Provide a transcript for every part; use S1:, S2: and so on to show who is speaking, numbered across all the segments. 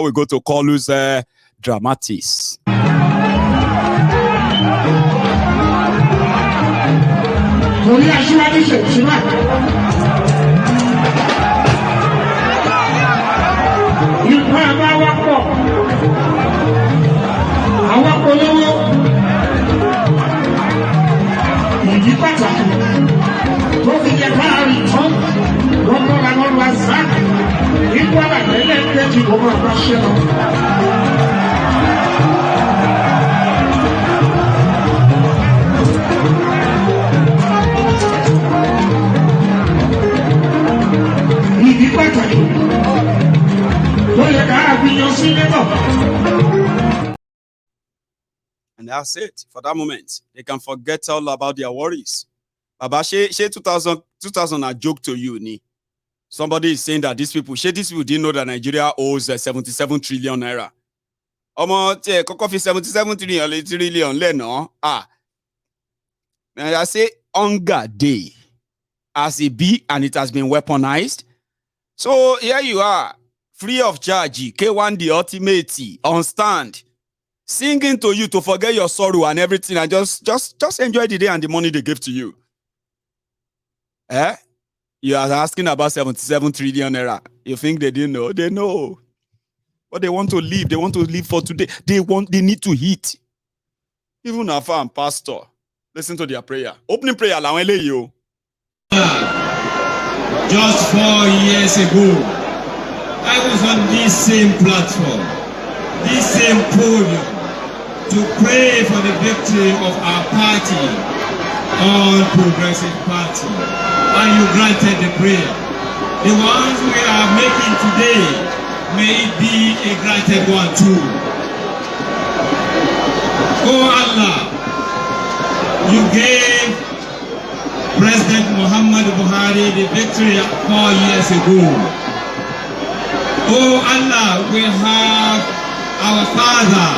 S1: We go to Kolu's Dramatis. And that's it for that moment. They can forget all about their worries. Baba, she 2000 a joke to you, ni. Somebody is saying that these people didn't know that Nigeria owes 77 trillion naira. Almost 77 trillion, no. And I say hunger day as it be, and it has been weaponized. So here you are, free of charge, K1 the ultimate on stand, singing to you to forget your sorrow and everything, and just enjoy the day and the money they give to you. You are asking about 77 trillion naira. You think they didn't know? They know. But they want to live. They want to live for today. They need to eat. Even Afa and pastor, listen to their prayer. Opening prayer, you.
S2: Just 4 years ago, I was on this same platform, this same podium, to pray for the victory of our party, All Progressive Party, and you granted the prayer. The ones we are making today, may it be a granted one too. Oh Allah, you gave President Muhammad Buhari the victory 4 years ago. Oh Allah, we have our father,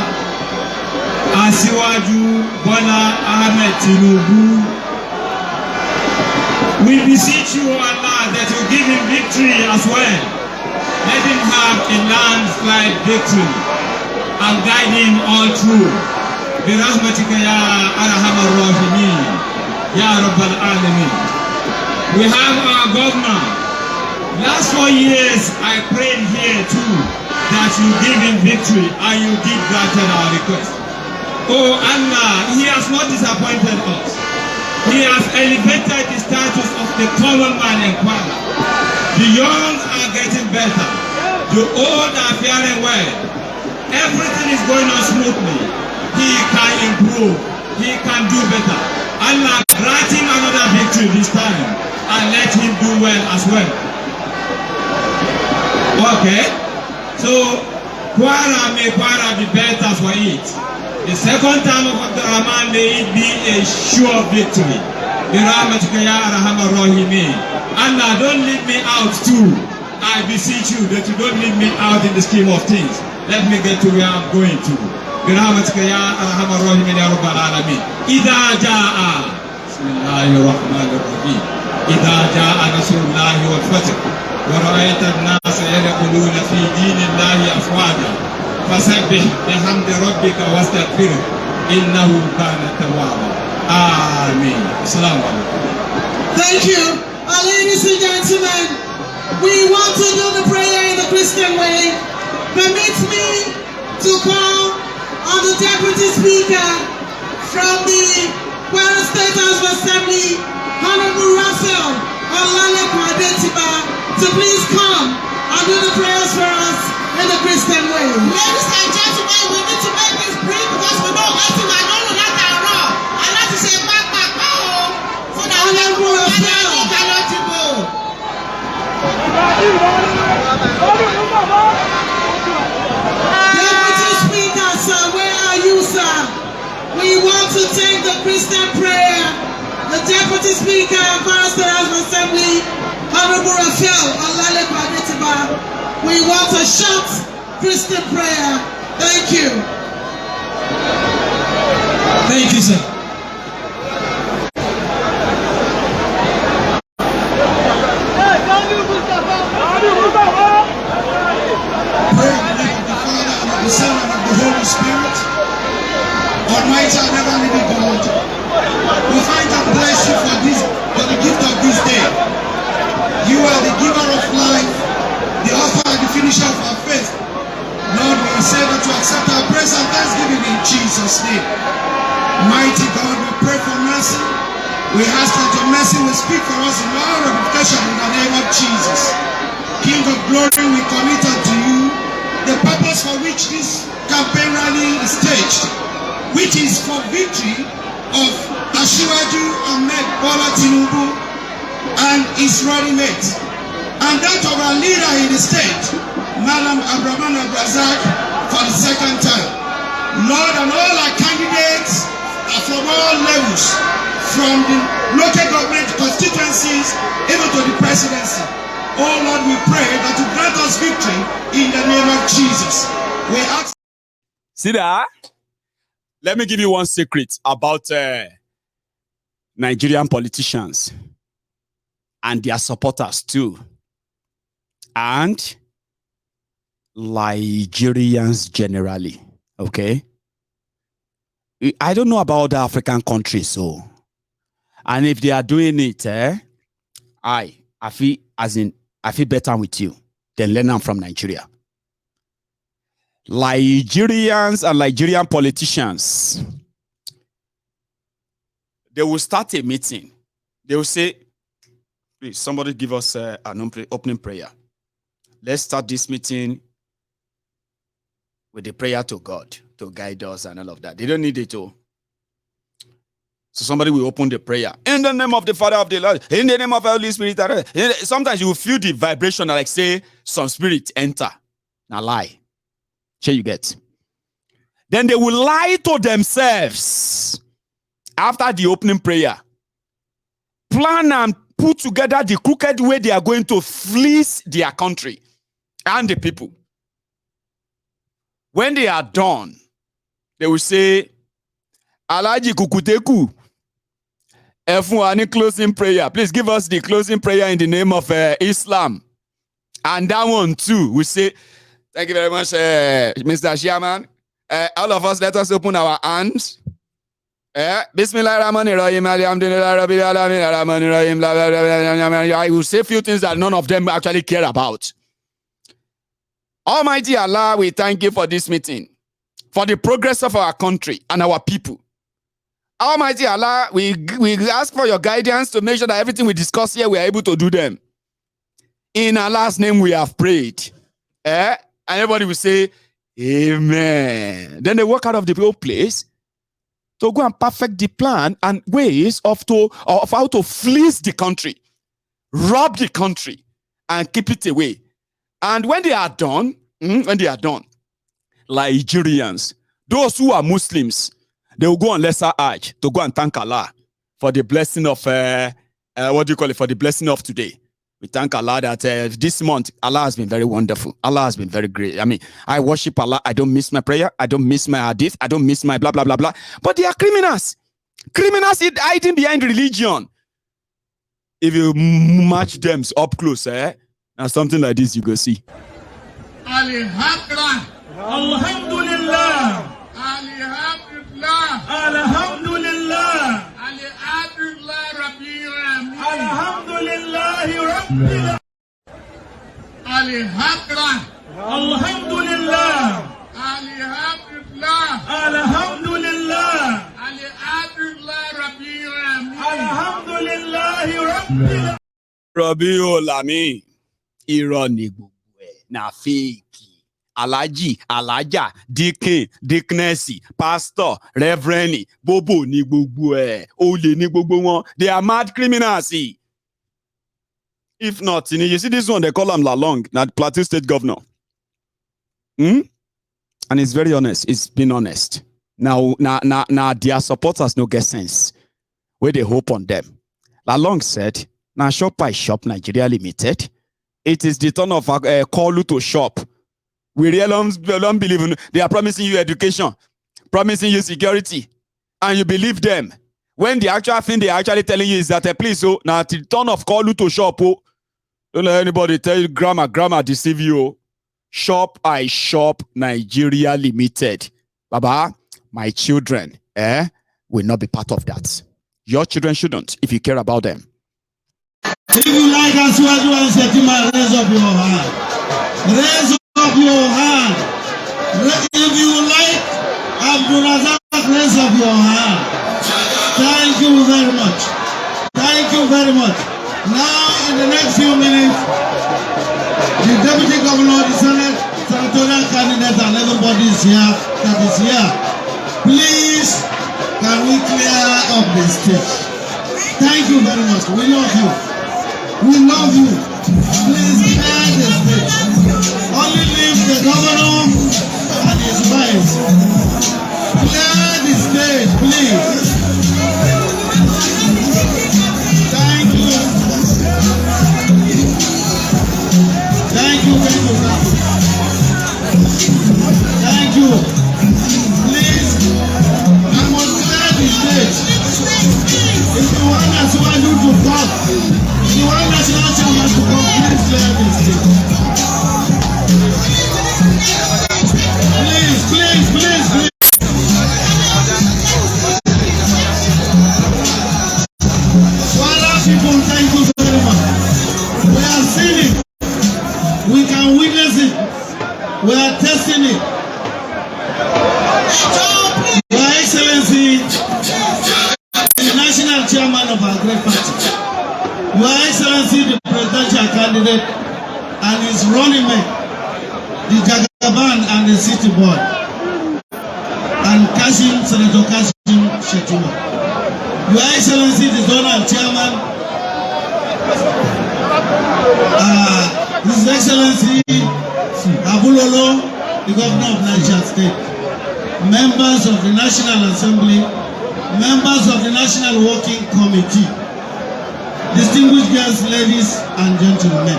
S2: Asiwaju Bola Ahmed Tinubu. We beseech you, Allah, that you give him victory as well. Let him have a landslide victory and guide him all through. Birahmatika ya arhamar rahimin, ya rabbal alamin. We have our governor. Last 4 years, I prayed here too that you give him victory and you did granted our request. Oh Allah, he has not disappointed us. He has elevated the status of the common man in power. The young are getting better. The old are faring well. Everything is going on smoothly. He can improve. He can do better. Allah grant him another victory this time and let him do well as well. Okay, so Kwara may Kwara be better for it. The second time of Abdurrahman, may it be a sure victory. Allah, don't leave me out too. I beseech you that you don't leave me out in the scheme of things. Let me get to where I'm going to. إذا جاء بسم الله الرحمن الرحيم إذا جاء نصر الله والفتح ورأيت الناس يدخلون في دين الله أفواجا فسبح بحمد ربك واستغفره إنه كان توابا آمين. السلام عليكم.
S3: Thank you. Ladies and gentlemen, we want to do the prayer in the Christian way. Permit me to call on the Deputy Speaker from the Kwara State House of Assembly, Honorable Raphael to please come and do the prayers for us in the Christian way.
S4: Ladies and gentlemen, we need to make this brief because we know nothing. I don't know that at all. I like to say back, so that
S3: Honorable Raphael. Deputy Speaker, sir, where are you, sir? We want to take the Christian prayer. The Deputy Speaker of Kwara State House of Assembly, Honorable Raphael we want a short Christian prayer. Thank you.
S2: Thank you, sir.
S5: Mighty God, we pray for mercy. We ask that your mercy will speak for us in all ramification in the name of Jesus. King of glory, we commit unto you the purpose for which this campaign rally is staged, which is for victory of Asiwaju Ahmed Bola Tinubu and his running mates, and that of our leader in the state, Malam Abraman Abrazak, for the second time. Lord, and all our candidates are from all levels, from the local government constituencies even to the presidency. Oh Lord, we pray that you grant us victory in the name of Jesus. We ask.
S1: See that? Let me give you one secret about Nigerian politicians and their supporters too, and Nigerians generally. Okay, I don't know about the African countries, so, and if they are doing it, I feel better with you than learning from Nigeria. Nigerians and Nigerian politicians, they will start a meeting. They will say, please, somebody give us an opening prayer. Let's start this meeting with the prayer to God to guide us and all of that. They don't need it to. So somebody will open the prayer. In the name of the Father, of the Lord, in the name of the Holy Spirit. Sometimes you will feel the vibration like, say, some spirit enter. Now lie. Sure you get. Then they will lie to themselves after the opening prayer. Plan and put together the crooked way they are going to fleece their country and the people. When they are done, they will say, Alaji Kukuteku, any closing prayer. Please give us the closing prayer in the name of Islam. And that one too, we say, thank you very much, Mr. Chairman. All of us, let us open our hands. Bismillahirrahmanirrahim. I will say a few things that none of them actually care about. Almighty Allah, we thank you for this meeting, for the progress of our country and our people. Almighty Allah, we ask for your guidance to make sure that everything we discuss here, we are able to do them. In Allah's name, we have prayed. And everybody will say, Amen. Then they walk out of the whole place to go and perfect the plan and ways of how to fleece the country, rob the country, and keep it away. And when they are done, Nigerians, those who are Muslims, they will go on lesser hajj to go and thank Allah for the blessing of, for the blessing of today. We thank Allah that this month, Allah has been very wonderful. Allah has been very great. I mean, I worship Allah. I don't miss my prayer. I don't miss my hadith. I don't miss my blah, blah, blah, blah. But they are criminals. Criminals hiding behind religion. If you match them up close, and something like this, you go see.
S5: Alhamdulillah. Alhamdulillah. Alhamdulillah. Alhamdulillah. Alhamdulillah. Alhamdulillah. Alhamdulillah. Alhamdulillah.
S1: Rabiul Amin. Irọ́ ni gbogbo ẹ̀, na fake. Alaji, alaja, deacon, deaconessy, pastor, reverend, bobo ni gbogbo ẹ̀, olè ni gbogbo wọn. They are mad criminals. If not, you see this one, they call him Lalong, not Plateau State Governor. And it's very honest. It's been honest. Now, their supporters no get sense. Where they hope on them. Lalong said, now shop by shop Nigeria Limited. It is the turn of call you to shop. We really don't believe in. They are promising you education, promising you security, and you believe them. When the actual thing they are actually telling you is that please, so now the turn of call you to shop. Oh, don't let anybody tell you grammar deceive you. Shop I shop Nigeria Limited. Baba, my children, will not be part of that. Your children shouldn't if you care about them.
S3: If you like us, what you want to say to my raise up your hand. Raise up your hand. If you like Abdul Razak, raise up your hand.
S5: much. Thank you very much. Now, in the next few minutes, the Deputy Governor, the Senate, senatorial candidate, and everybody is here, that is here. Please, can we clear up the stage? Thank you very much. We love you. We love you. Please clear the stage. Only leave the governor and his wife. Clear the stage, please. Thank you. Thank you, thank you, thank you. Please, I must clear the stage. If you want Asiwaju to talk, if you want National Chairman to come, please clear the stage. Please, please, please, please. People, thank you very much. We are seeing it. We can witness it. We are testing it. Your Excellency, the National Chairman of our great party. Your Excellency, the presidential candidate and his running mate, the Jagaban and the city board, and Senator Kashim Shettima. Your Excellency, the zonal chairman, His Excellency Abulolo, the Governor of Niger State, members of the National Assembly, members of the National Working Committee, distinguished guests, ladies and gentlemen.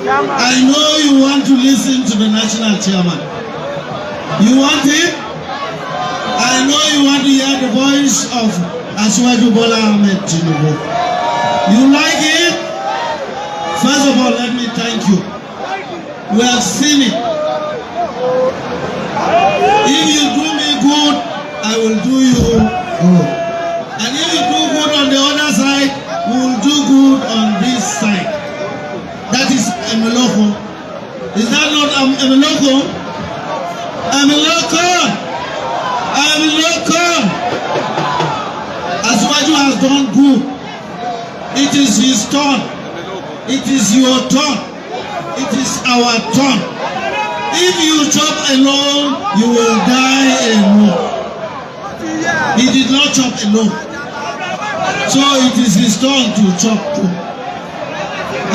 S5: I know you want to listen to the National Chairman. You want it? I know you want to hear the voice of Asiwaju Bola Ahmed Tinubu. You like it? First of all, let me thank you. We have seen it. If you do me good, I will do you good. And if you do good on the other side, we will do good on this side. That is Emeloko. Is that not Emeloko? Emeloko! Emeloko! Asiwaju has done good. It is his turn. It is your turn. It is our turn. If you chop alone, you will die alone. He did not chop alone. So it is his turn to chop too.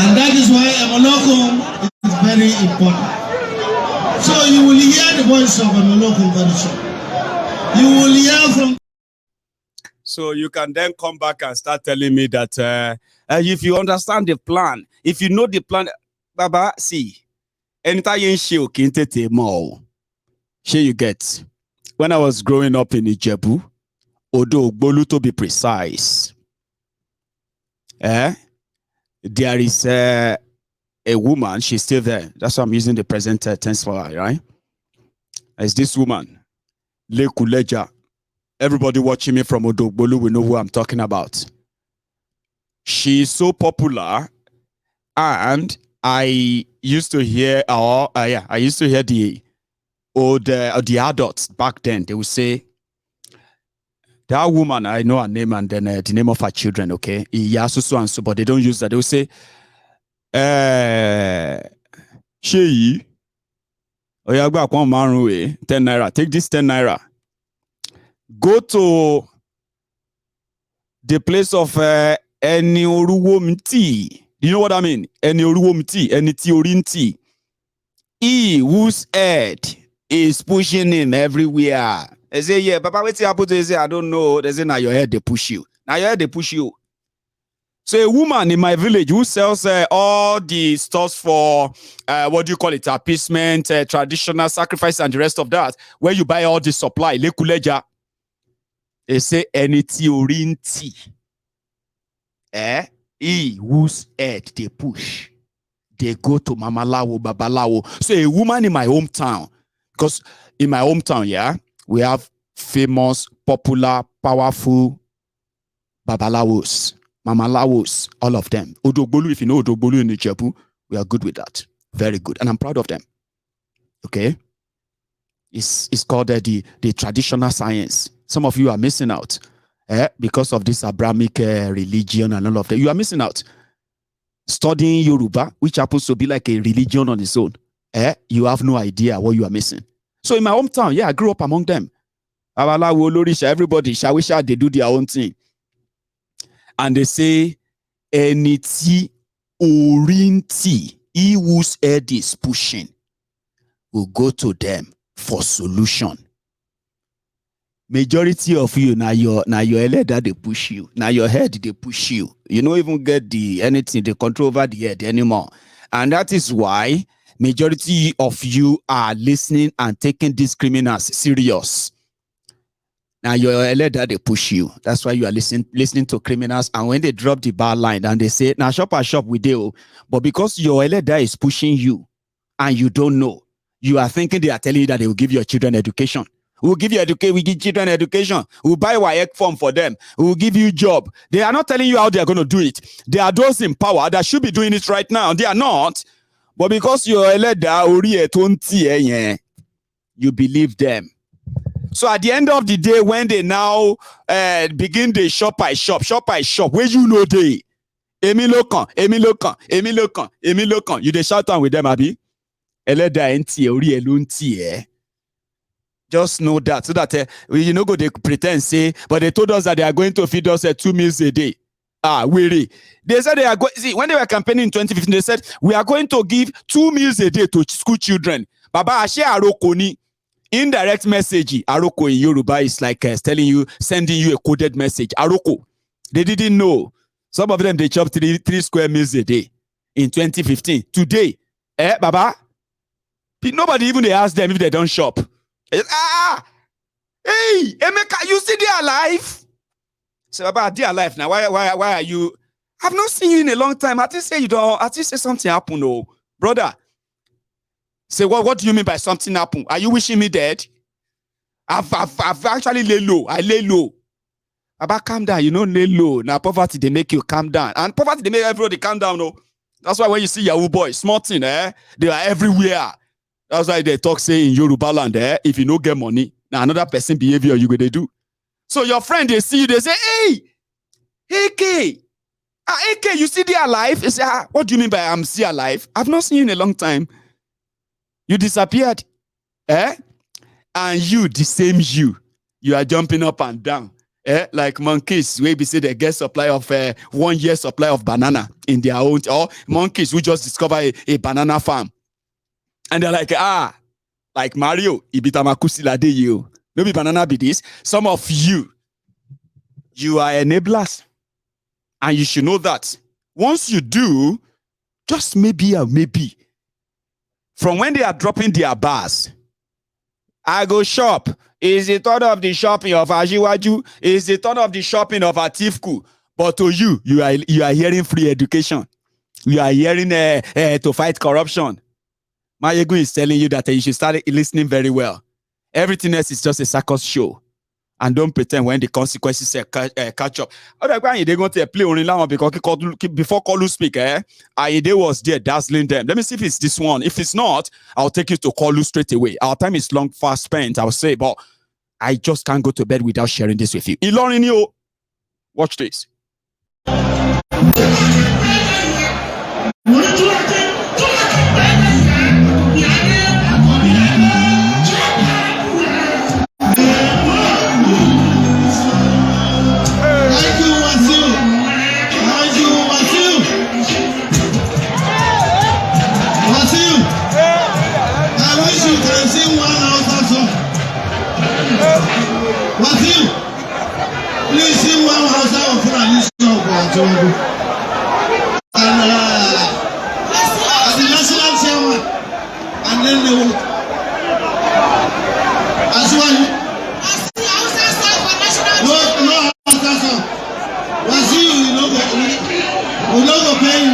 S5: And that is why Emeloko is very important. So you will hear the voice of Emeloko very soon. You will hear from.
S1: So you can then come back and start telling me that if you understand the plan, if you know the plan, Baba, see, anytime you you get. When I was growing up in Ijebu, Odo Bolu to be precise, there is a woman, she's still there. That's why I'm using the present tense for her, right? It's this woman, Lekuleja. Everybody watching me from Odogbolu will know who I'm talking about. She's so popular, and I used to hear, I used to hear the adults back then. They would say, that woman, I know her name and then the name of her children, okay? So and so, but they don't use that. They would say, Sheyi, 10 naira, take this 10 naira. Go to the place of Eni Oruwomti. Do you know what I mean? Eni Oruwomti, Eni Tiorinti. He whose head is pushing him everywhere. They say, yeah, Papa, what's happening? They say, I don't know. They say, now your head, they push you. Now your head, they push you. So a woman in my village who sells all the stuff for, what do you call it, appeasement, traditional sacrifice and the rest of that, where you buy all the supply, lekuleja. They say, any tiorinti. He whose head they push. They go to Mamalawo, Babalawo. So a woman in my hometown, because in my hometown, yeah, we have famous, popular, powerful Babalawos, Mamalawos, all of them. Odogbolu, if you know Odogbolu in Ijebu, we are good with that. Very good. And I'm proud of them. Okay? It's called the traditional science. Some of you are missing out. because of this Abrahamic religion and all of that. You are missing out. Studying Yoruba, which happens to be like a religion on its own, you have no idea what you are missing. So in my hometown, yeah, I grew up among them. Everybody, Shawisha, they do their own thing. And they say, Eniti Orinti, he whose head is pushing, will go to them for solution. Majority of you, now your head that they push you. Now your head they push you. You don't even get the control over the head anymore. And that is why majority of you are listening and taking these criminals serious. Now your head that they push you. That's why you are listening to criminals. And when they drop the bar line and they say, now shop with you. But because your head that is pushing you and you don't know, you are thinking they are telling you that they will give your children education. We'll give you education. We give children education. We'll buy WAEC form for them. We'll give you job. They are not telling you how they are going to do it. They are those in power that should be doing it right now. They are not. But because you're you believe them. So at the end of the day, when they now begin the shop by shop, where you know they, Emilokan, you they shout on with them, Abi. Just know that, so that you know go they pretend say, but they told us that they are going to feed us 2 meals a day. Weary. They said they are going. See, when they were campaigning in 2015, they said we are going to give 2 meals a day to school children. Baba Ashe Arokoni. Indirect message, Aroko in Yoruba is like telling you, sending you a coded message. Aroko. They didn't know. Some of them, they chopped 3 square meals a day in 2015. Today, Baba, nobody even asked them if they don't shop. Hey, Emeka, you see they are alive? So, Baba, they are alive now. Why are you? I've not seen you in a long time. I think say you don't. I think say something happened, oh, brother. Say, what do you mean by something happened? Are you wishing me dead? I've actually lay low. I lay low. About calm down. You know, lay low. Now, poverty, they make you calm down. And poverty, they make everybody calm down. No? That's why when you see Yahoo boys, small thing, they are everywhere. That's why they talk, say, in Yoruba land, if you don't get money, now another person behavior you going to do. So your friend, they see you, they say, hey, K. AK, you see they alive? They say, what do you mean by I'm still alive? I've not seen you in a long time. You disappeared. And you, the same you are jumping up and down. Like monkeys, where we say they get supply of 1 year supply of banana in their own, or monkeys who just discover a banana farm. And they're like, like Mario, ibitamakusilade you. Maybe banana be this. Some of you are enablers. And you should know that. Once you do, just maybe, from when they are dropping their bars, I go shop. Is the thought of the shopping of Ajiwaju? Is the thought of the shopping of Atiku? But to you are hearing free education. You are hearing to fight corruption. Mayegu is telling you that you should start listening very well. Everything else is just a circus show. And don't pretend when the consequences catch up. They're going to play only now because before Kolu speak, Aide was there dazzling them. Let me see if it's this one. If it's not, I'll take you to Kolu straight away. Our time is long, fast spent, I'll say, but I just can't go to bed without sharing this with you. Ilorinio, watch this.
S5: Please sing one house out of Fulani song for Atiku. And as the national chairman, and then they will. As well. No house song. Was you know go pay you.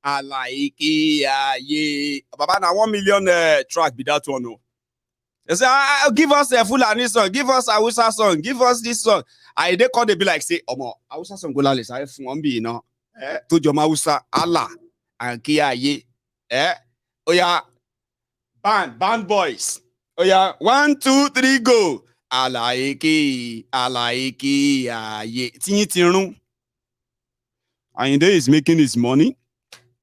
S1: Alaikiaye. Baba, now 1 million track be that one. No. They say, give us a Fulani song, give us a Hausa song, give us this song. I they call they be like, say, Omo, Hausa song go lales, I fun be, you know. To Joma Hausa, Allah, and Kiaye. Oh yeah, band boys. Oh yeah, 1, 2, 3, go. Alaiki, aye. Tinirun. And there is making his money.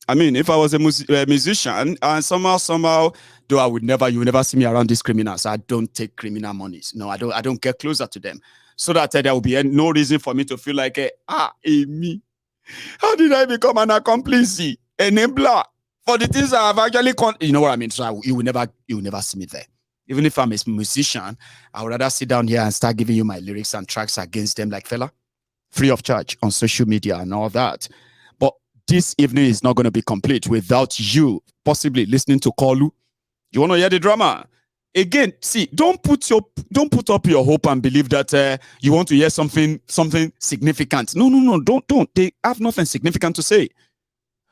S1: I mean, if I was a musician and somehow, though you will never see me around these criminals. I don't take criminal monies. No, I don't get closer to them. So that there will be no reason for me to feel like, me. How did I become an accomplice? Enabler for the things I have actually you know what I mean? So you will never see me there. Even if I'm a musician, I would rather sit down here and start giving you my lyrics and tracks against them like fella, free of charge on social media and all that. But this evening is not going to be complete without you possibly listening to Kolu. You want to hear the drama? Again, see, don't put up your hope and believe that you want to hear something significant. No, don't. They have nothing significant to say.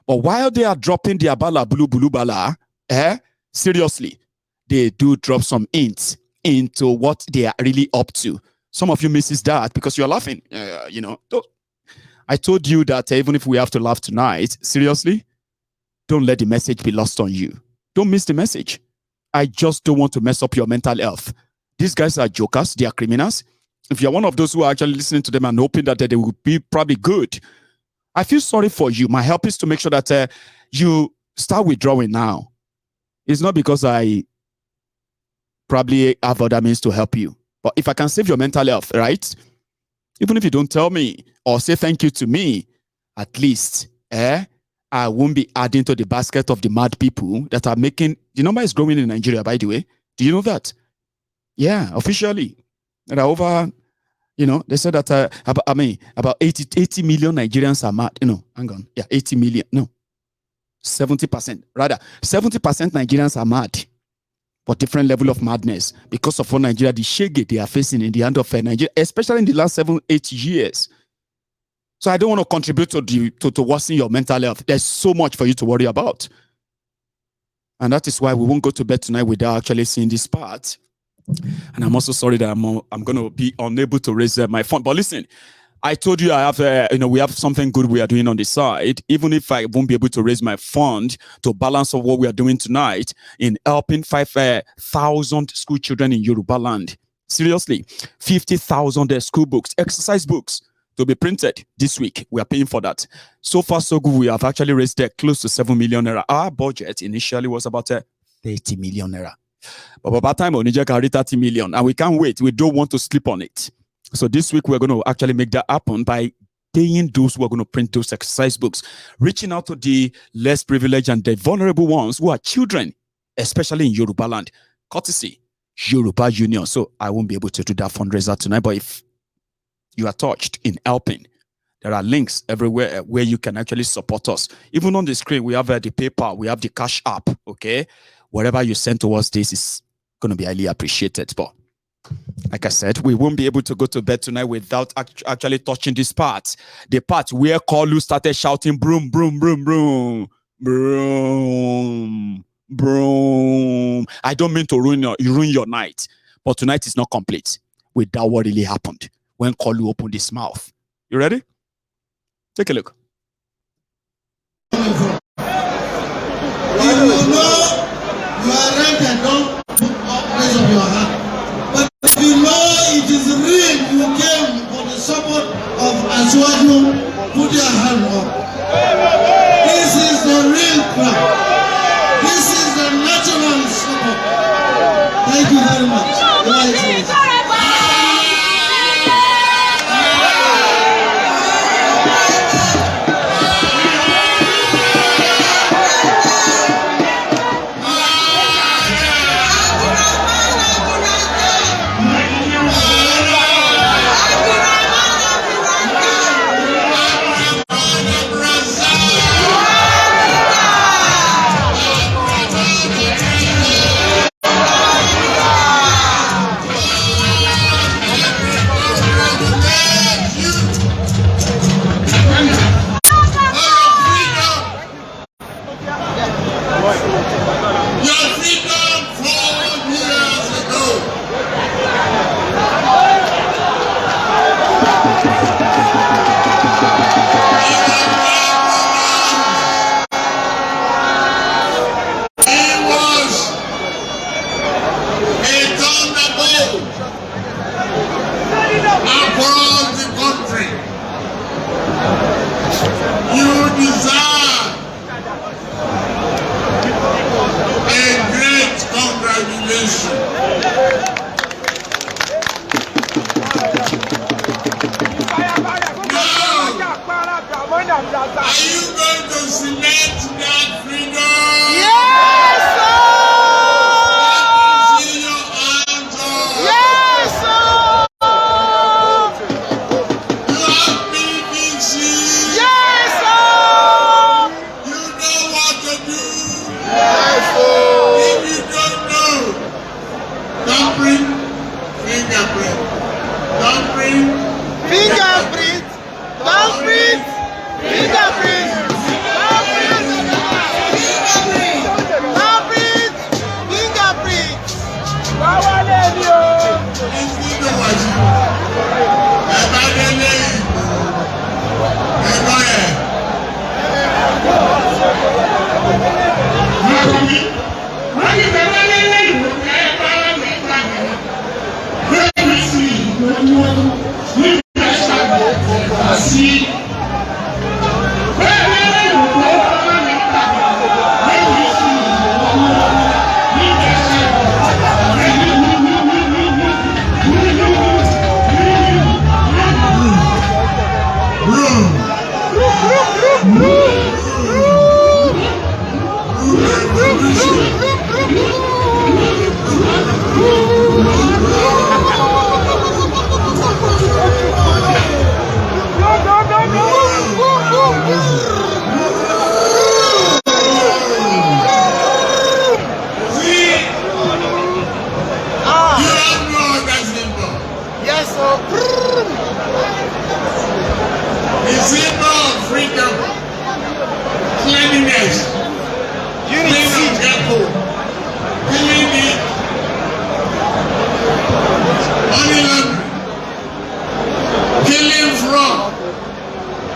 S1: But while they are dropping their bala bulu bala, seriously, they do drop some hints into what they are really up to. Some of you misses that because you're laughing. You know, I told you that even if we have to laugh tonight, seriously, don't let the message be lost on you. Don't miss the message. I just don't want to mess up your mental health. These guys are jokers. They are criminals. If you're one of those who are actually listening to them and hoping that they will be probably good, I feel sorry for you. My help is to make sure that you start withdrawing now. It's not because I probably have other means to help you. But if I can save your mental health, right? Even if you don't tell me or say thank you to me, at least, I won't be adding to the basket of the mad people that are making... The number is growing in Nigeria, by the way. Do you know that? Yeah, officially. There are over... You know, they said that about 80 million Nigerians are mad. You know, hang on. Yeah, 80 million. No, 70%. Rather, 70% Nigerians are mad. For different level of madness. Because of what Nigeria, the shege they are facing in the hand of Nigeria, especially in the last 7-8 years. So I don't want to contribute to worsen your mental health. There's so much for you to worry about. And that is why we won't go to bed tonight without actually seeing this part. And I'm also sorry that I'm going to be unable to raise my fund. But listen, I told you I have, we have something good we are doing on the side. Even if I won't be able to raise my fund to balance of what we are doing tonight in helping 5,000 school children in Yoruba land. Seriously, 50,000 school books, exercise books to be printed this week. We are paying for that. So far, so good. We have actually raised close to 7 million naira. Our budget initially was about 30 million naira. But by that time, Onija carry 30 million, and we can't wait. We don't want to sleep on it. So this week, we're going to actually make that happen by paying those who are going to print those exercise books, reaching out to the less privileged and the vulnerable ones who are children, especially in Yoruba land, courtesy Yoruba Union. So I won't be able to do that fundraiser tonight, but if you are touched in helping, there are links everywhere where you can actually support us. Even on the screen, we have the PayPal, we have the Cash App, okay? Whatever you send to us, this is going to be highly appreciated. But like I said, we won't be able to go to bed tonight without actually touching this part. The part where Kolu started shouting, broom, broom, broom, broom, broom, broom. I don't mean to ruin your night, but tonight is not complete without what really happened when Kolu opened his mouth. You ready? Take a look.
S5: You are right and don't raise up your hand. But if you know it is real, you came for the support of Aswaju, put your hand up. This is the real crowd. This is the natural support. Thank you very much.
S2: Are you going to select that freedom?
S3: Yes, sir.
S2: See your hands up.
S3: Yes, sir.
S2: You have PDP.
S3: Yes, sir.
S2: You know what to do.
S3: Yes, sir.
S2: If you don't know, don't bring fingerprint. Don't bring
S3: Fingerprint. Fingerprint. Fingerprint. Fingerprint. Fingerprint. Báwa lè ní o.
S2: nínú wájú. Ẹ bá délé ìbò. Ẹ bá yẹ. Wọ́n ti bẹ̀rẹ̀ lélẹ̀ ìbò ẹ bá wọn lè gbà bẹ̀rẹ̀. Bẹ́ẹ̀ni sí ìgbòho nígbà ìṣàkóso sí.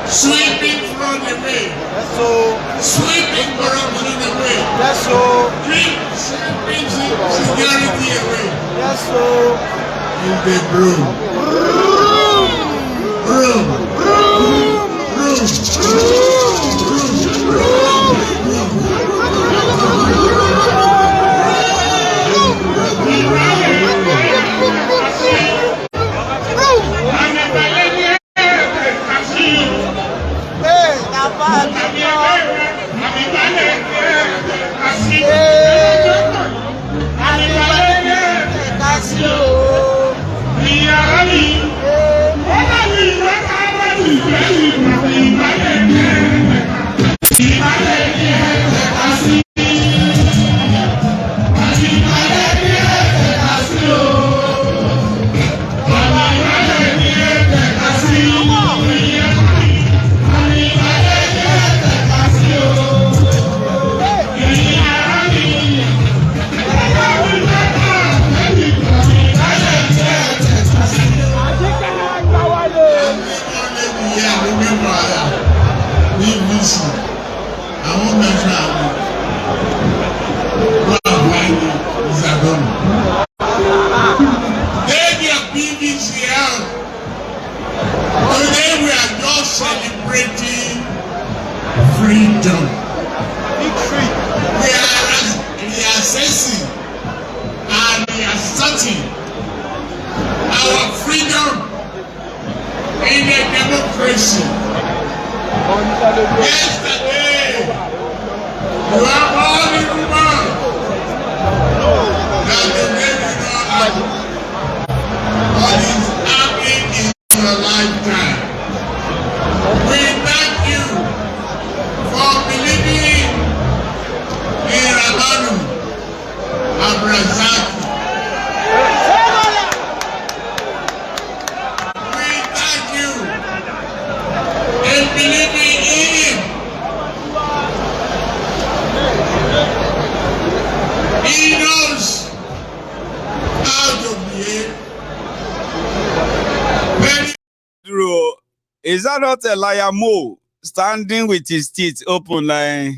S2: Sweeping from the way.
S3: That's so.
S2: Sweeping corruption away.
S3: That's so.
S2: Sweeping security away.
S3: That's so.
S2: In the broom. Broom. Celebrating freedom. We are assessing and we are starting our freedom in a democracy. Yesterday, you have all the rumors that the baby all is happening in your lifetime. We thank you for believing in Ramanu Abrazaki. We thank you in believing in him. He knows how to behave.
S1: Is that not a Keyamo standing with his teeth open like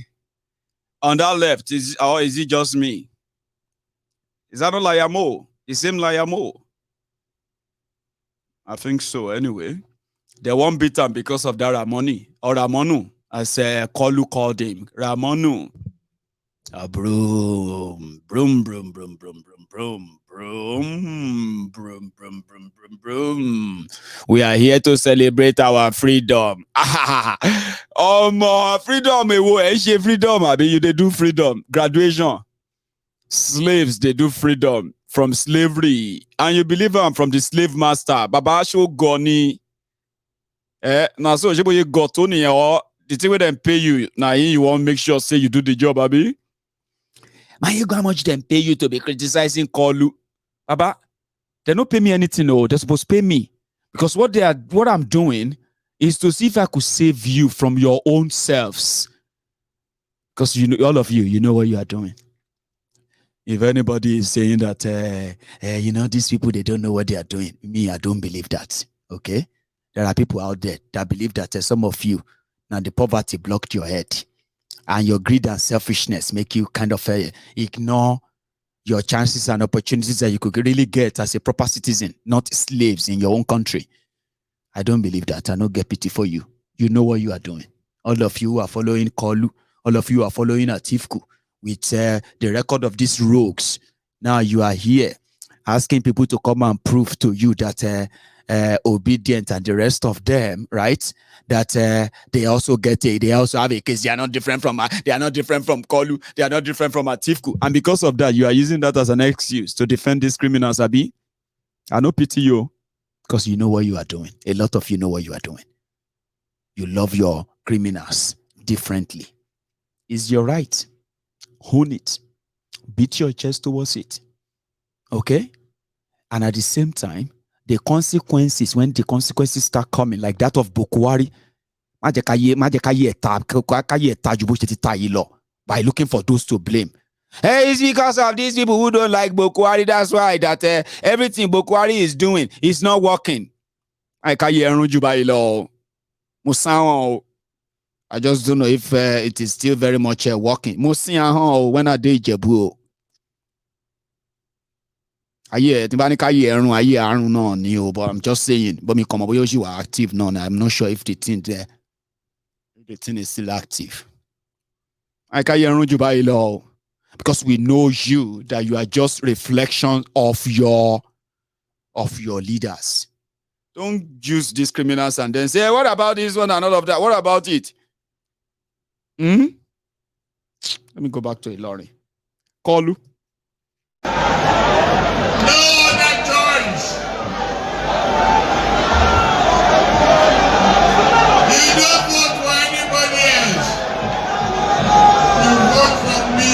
S1: on that left? Or is it just me? Is that not Keyamo? The same Keyamo? I think so. Anyway, they won't beat him because of that Ramoni or Ramonu, as Kolu called him. Ramonu. Broom, broom, broom, broom, broom, broom, broom, broom. Broom, broom, broom, broom, broom, broom. We are here to celebrate our freedom. Freedom, freedom. I mean, they do freedom. Graduation. Slaves, they do freedom from slavery. And you believe I'm from the slave master. Baba show goni. Now so you got Tony or the thing where them pay you. Now you want to make sure say you do the job, Abi. Man, you go how much them pay you to be criticizing Kolu? Baba, they don't pay me anything, no. They're supposed to pay me. Because what I'm doing is to see if I could save you from your own selves. Because you know, all of you, you know what you are doing. If anybody is saying that, you know, these people, they don't know what they are doing. Me, I don't believe that. Okay? There are people out there that believe that some of you, now the poverty blocked your head. And your greed and selfishness make you kind of ignore your chances and opportunities that you could really get as a proper citizen, not slaves in your own country. I don't believe that. I don't get pity for you. You know what you are doing. All of you are following Kolu. All of you are following Atiku with the record of these rogues. Now you are here asking people to come and prove to you that Obedient and the rest of them, right? That they also they also have a case. They are not different from Kolu. They are not different from Atiku. And because of that, you are using that as an excuse to defend these criminals, Abi. I no pity you because you know what you are doing. A lot of you know what you are doing. You love your criminals differently. It's your right. Own it. Beat your chest towards it. Okay? And at the same time, the consequences, when the consequences start coming, like that of Bokwari, by looking for those to blame. Hey, it's because of these people who don't like Bokwari. That's why that everything Bokwari is doing is not working. I just don't know if it is still very much working. When are they Jebu? But I'm just saying, but me come up you are active now. I'm not sure if the thing is still active. Because we know you that you are just reflection of your leaders. Don't use these criminals and then say, hey, what about this one and all of that? What about it? Let me go back to Ilori. Kolu.
S5: No other choice. You don't vote for anybody else. You vote for me.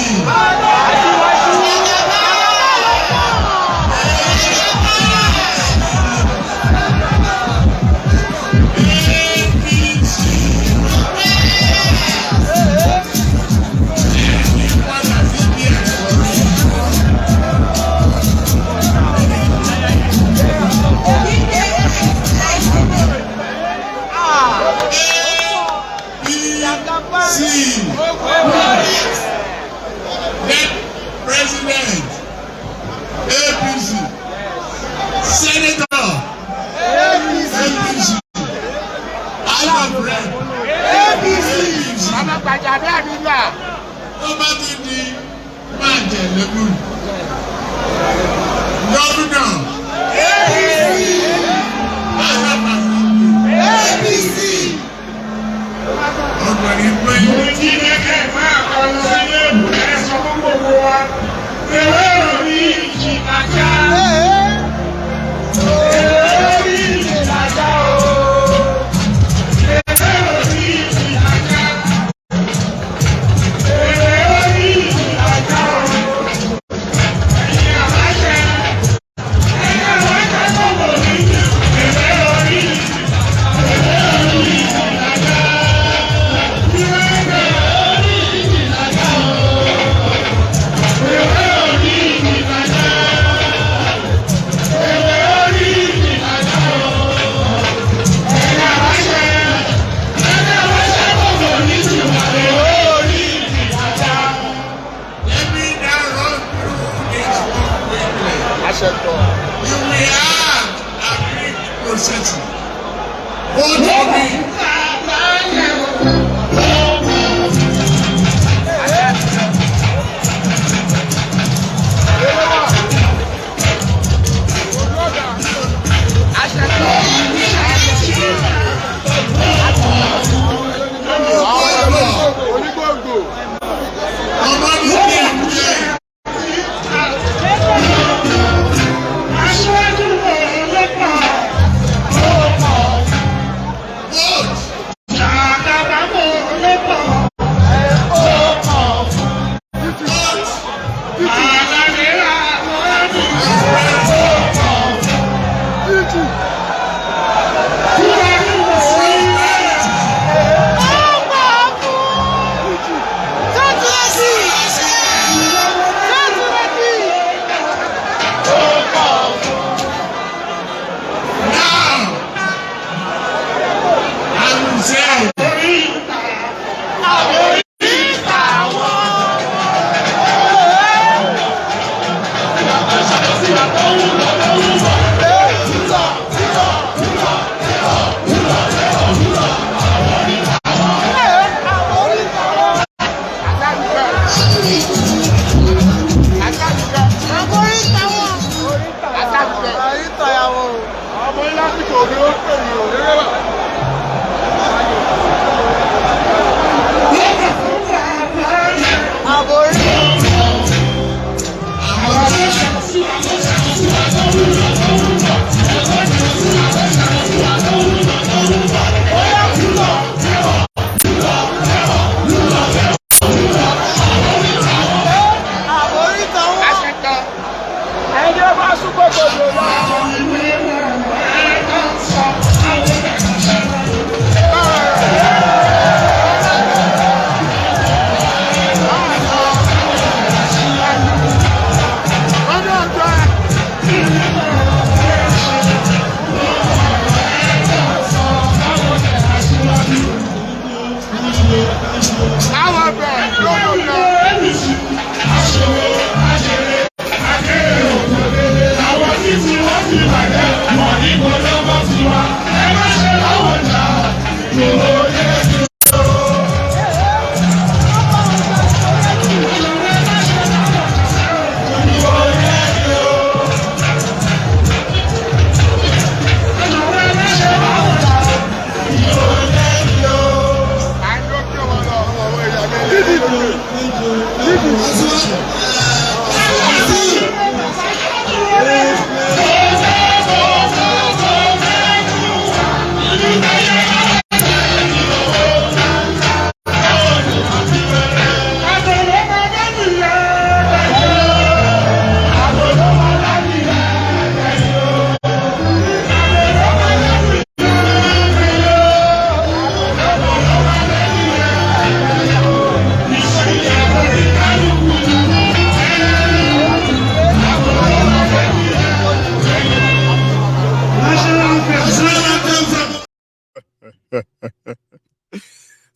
S5: President, APC, Senator, APC, APC, nobody did Manjelebu, Governor, APC,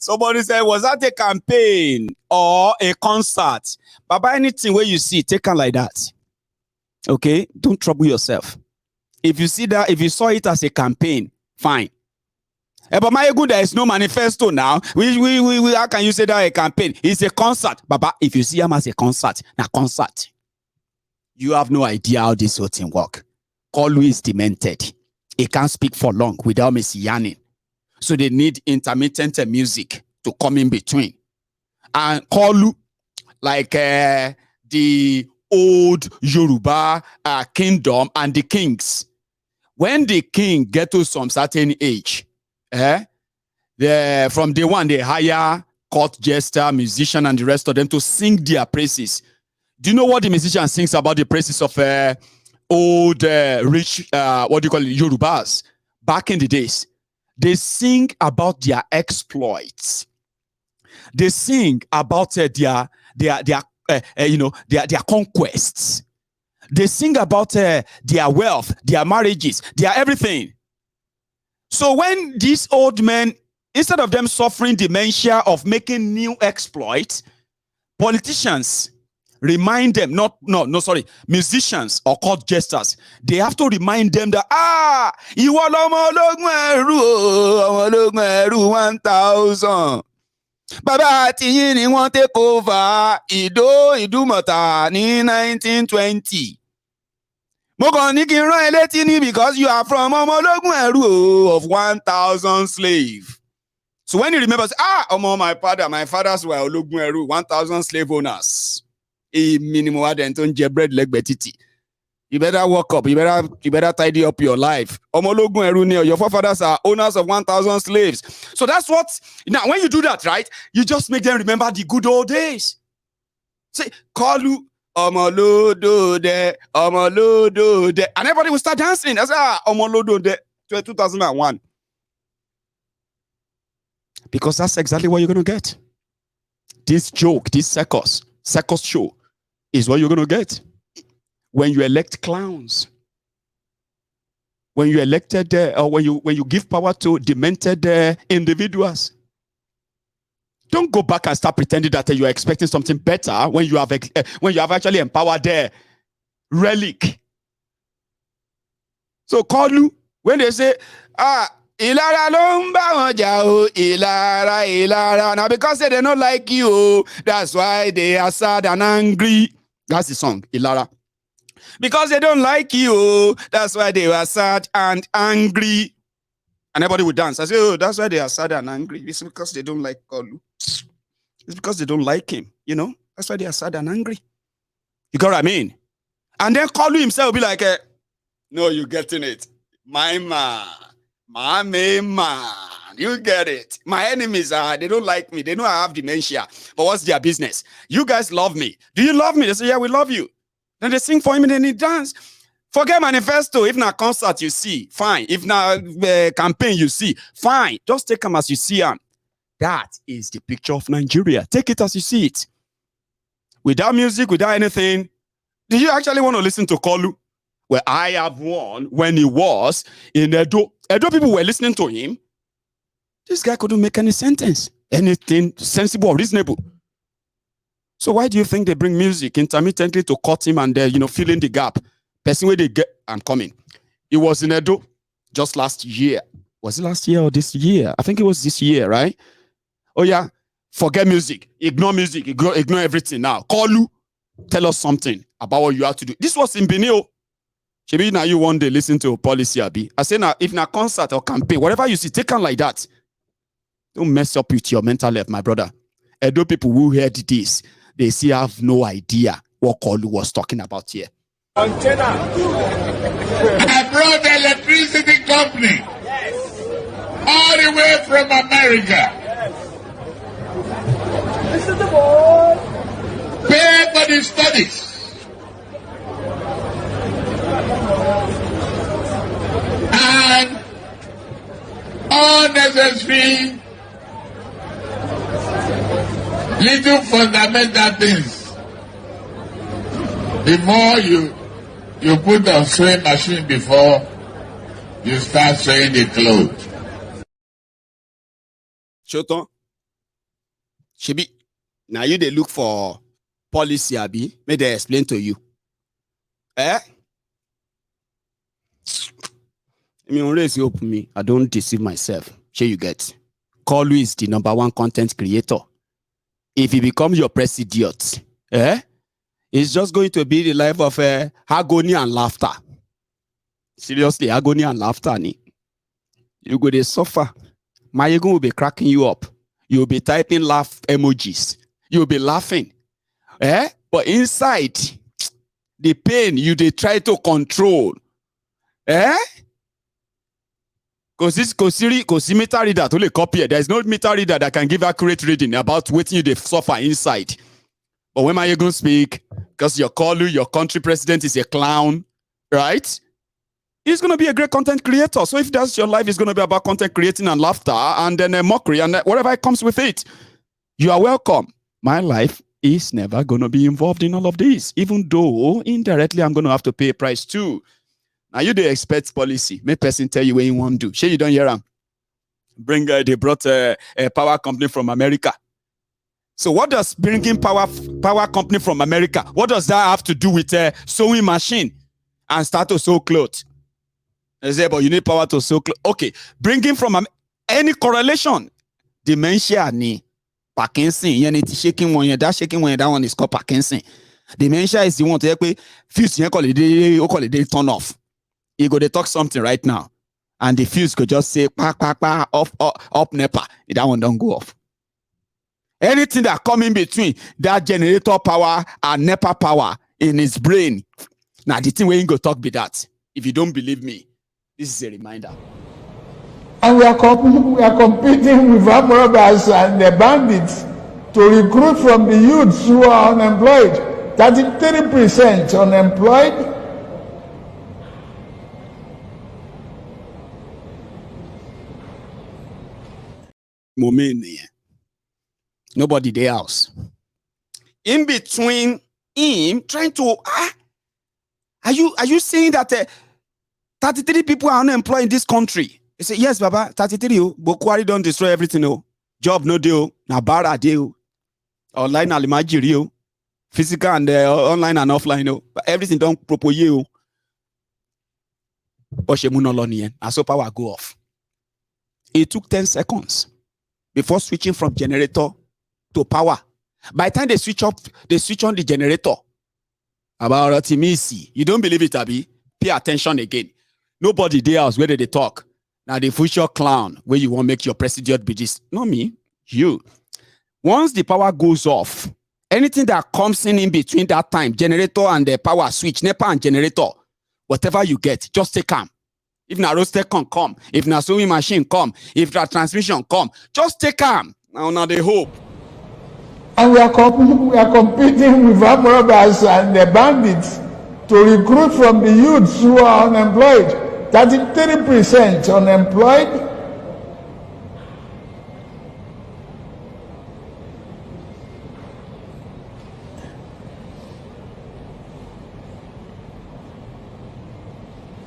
S1: Somebody said, was that a campaign or a concert? Baba, anything where you see, take it like that. Okay? Don't trouble yourself. If you see that, if you saw it as a campaign, fine. But my good, there is no manifesto now. How can you say that a campaign? It's a concert. Baba, if you see him as a concert, now concert. You have no idea how this whole thing work. Always demented. He can't speak for long without messianing. So they need intermittent music to come in between. And Kolu, like the old Yoruba kingdom and the kings. When the king get to some certain age, from day one, they hire court jester, musician, and the rest of them to sing their praises. Do you know what the musician sings about the praises of old, rich, what do you call it, Yorubas? Back in the days, they sing about their exploits. They sing about their conquests. They sing about their wealth, their marriages, their everything. So when these old men, instead of them suffering dementia of making new exploits, politicians remind them, musicians or court jesters, they have to remind them that, ìwọ lọmọ ológun ẹrú 1,000. Bàbá àtìyìn ni wọ́n take over Ìdúmọ̀tà ní 1920. Mo kàn ní kí n rán ẹ létí ní because you are from ọmọ ológun ẹrú of 1,000 slave. So when he remembers, my fathers were ológun ẹrú, 1,000 slave owners. Minimum bread leg betiti. You better walk up. You better tidy up your life. Your forefathers are owners of 1,000 slaves. So that's what. Now, when you do that, right, you just make them remember the good old days. Say, Kalu, Omolodo de, and everybody will start dancing. That's Omolodo de 2001. Because that's exactly what you're gonna get. This joke, this circus show, is what you're going to get when you elect clowns. When you elected, or when you give power to demented individuals. Don't go back and start pretending that you are expecting something better when you have actually empowered their relic. So Kolu, when they say, Ilara lomba wanja Ilara. Now because they don't like you, that's why they are sad and angry. That's the song, Ilara. Because they don't like you, that's why they were sad and angry. And everybody would dance. I say, that's why they are sad and angry. It's because they don't like Kolu. It's because they don't like him, That's why they are sad and angry. You got what I mean? And then Kolu himself will be like, no, you're getting it. My man. My man, you get it. My enemies they don't like me. They know I have dementia. But what's their business? You guys love me. Do you love me? They say, yeah, we love you. Then they sing for him and then he dance. Forget manifesto. If not concert you see, fine. If not campaign you see, fine. Just take them as you see them. That is the picture of Nigeria. Take it as you see it. Without music, without anything. Do you actually want to listen to Kolu? Well, I have one when he was in Edo. Edo people were listening to him. This guy couldn't make any sentence. anything sensible or reasonable. So why do you think they bring music intermittently to cut him and fill in the gap? Person where they get, I'm coming. It was in Edo just last year. Was it last year or this year? I think it was this year, right? Oh yeah, forget music, ignore everything now. Call you, tell us something about what you have to do. This was in Benio. Maybe now you one day listen to a policy, Abi. I say now, if na concert or campaign, whatever you see, take on like that. Don't mess up with your mental health, my brother. Edo people who heard this, they still have no idea what Kolu was talking about here.
S6: I brought the electricity company all the way from America. Pay for the studies. And unnecessary little fundamental things. The more you put on sewing machine before you start sewing the clothes.
S1: Shoton, Shibi, now you they look for policy, Abi. May they explain to you. I mean, always hope me. I don't deceive myself. Here you get. Kolu is the #1 content creator. If he becomes your president, it's just going to be the life of agony and laughter. Seriously, agony and laughter. You go to suffer. My ego will be cracking you up. You'll be typing laugh emojis. You'll be laughing. But inside, the pain they try to control. Because meter reader to only copy it. There's no meter reader that can give accurate reading about what you suffer inside. But when my ego speak, because your country president is a clown, right? He's going to be a great content creator. So if that's your life, it's going to be about content creating and laughter and then a mockery and whatever comes with it. You are welcome. My life is never going to be involved in all of this, even though indirectly I'm going to have to pay a price too. Now you the expect policy. Make person tell you what you want to do. Sure, you don't hear them. They brought a power company from America. So what does bringing power company from America, what does that have to do with a sewing machine and start to sew clothes? They say, but you need power to sew clothes. Okay, bringing from any correlation. Dementia ni Parkinson. You need shaking one, that one is called Parkinson. Dementia is the one to take fuse call it turn off. You go to talk something right now, and the fuse could just say up NEPA. That one don't go off. Anything that come in between that generator power and NEPA power in his brain. Now the thing where you go talk be that. If you don't believe me, this is a reminder.
S7: And we are competing with armed robbers and the bandits to recruit from the youths who are unemployed. 33% unemployed.
S1: Nobody there else. In between him trying to are you saying that 33 people are unemployed in this country? He said, yes, Baba, 33, but Kwari don't destroy everything. Job no deal, na bara deal, online alimajiri, physical and online and offline. But everything don't propose you. And so power go off. It took 10 seconds before switching from generator to power. By the time they switch on the generator, about Ratimisi, you don't believe it, Abi? Pay attention again. Nobody there else where they talk. Now the future clown where you want to make your president be this. Not me, you. Once the power goes off, anything that comes in between that time, generator and the power switch, NEPA and generator, whatever you get, just take them. If na roaster can come, if na sewing machine come, if na transmission come, just take them. Now they hope.
S7: And we are competing with armed robbers and the bandits to recruit from the youths who are unemployed. 33% unemployed.